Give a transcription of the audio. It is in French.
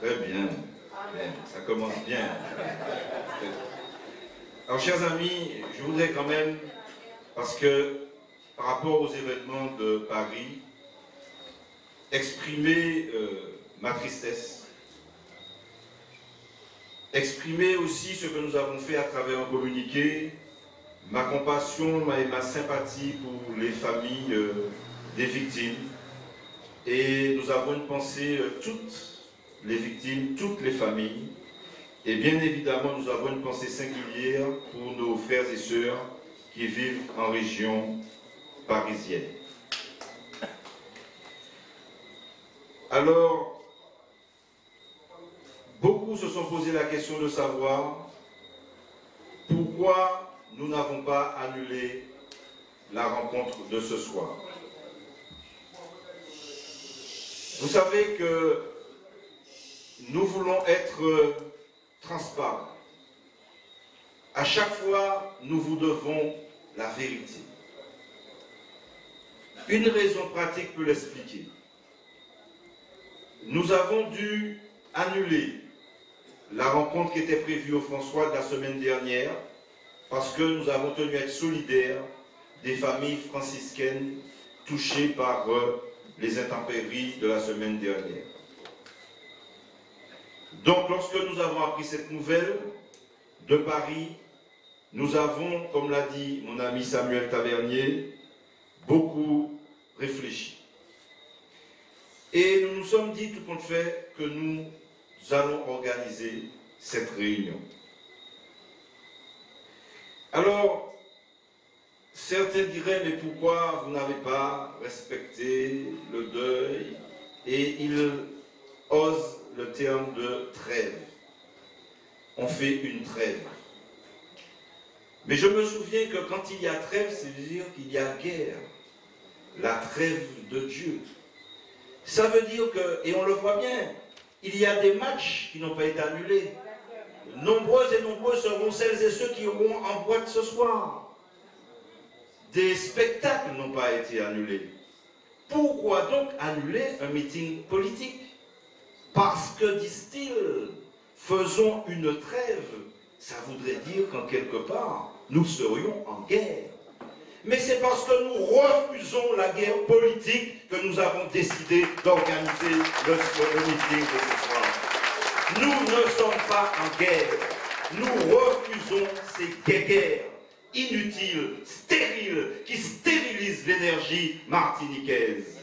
Très bien. Bien. Ça commence bien. Alors, chers amis, je voudrais quand même, parce que par rapport aux événements de Paris, exprimer ma tristesse, exprimer aussi ce que nous avons fait à travers un communiqué, ma compassion et ma sympathie pour les familles des victimes. Et nous avons une pensée, toutes les victimes, toutes les familles. Et bien évidemment, nous avons une pensée singulière pour nos frères et sœurs qui vivent en région parisienne. Alors, beaucoup se sont posé la question de savoir pourquoi nous n'avons pas annulé la rencontre de ce soir. Vous savez que nous voulons être transparents. À chaque fois, nous vous devons la vérité. Une raison pratique peut l'expliquer. Nous avons dû annuler la rencontre qui était prévue au François de la semaine dernière parce que nous avons tenu à être solidaires des familles franciscaines touchées par les intempéries de la semaine dernière. Donc, lorsque nous avons appris cette nouvelle de Paris, nous avons, comme l'a dit mon ami Samuel Tavernier, beaucoup réfléchi. Et nous nous sommes dit tout compte fait que nous allons organiser cette réunion. Alors, certains diraient, mais pourquoi vous n'avez pas respecté le deuil? Et ils osent le terme de trêve. On fait une trêve. Mais je me souviens que quand il y a trêve, c'est-à-dire qu'il y a guerre. La trêve de Dieu. Ça veut dire que, et on le voit bien, il y a des matchs qui n'ont pas été annulés. Nombreuses et nombreux seront celles et ceux qui iront en boîte ce soir. Des spectacles n'ont pas été annulés. Pourquoi donc annuler un meeting politique? Parce que, disent-ils, faisons une trêve. Ça voudrait dire qu'en quelque part, nous serions en guerre. Mais c'est parce que nous refusons la guerre politique que nous avons décidé d'organiser le meeting de ce soir. Nous ne sommes pas en guerre. Nous refusons ces guerres inutiles, stériles, qui stérilisent l'énergie martiniquaise.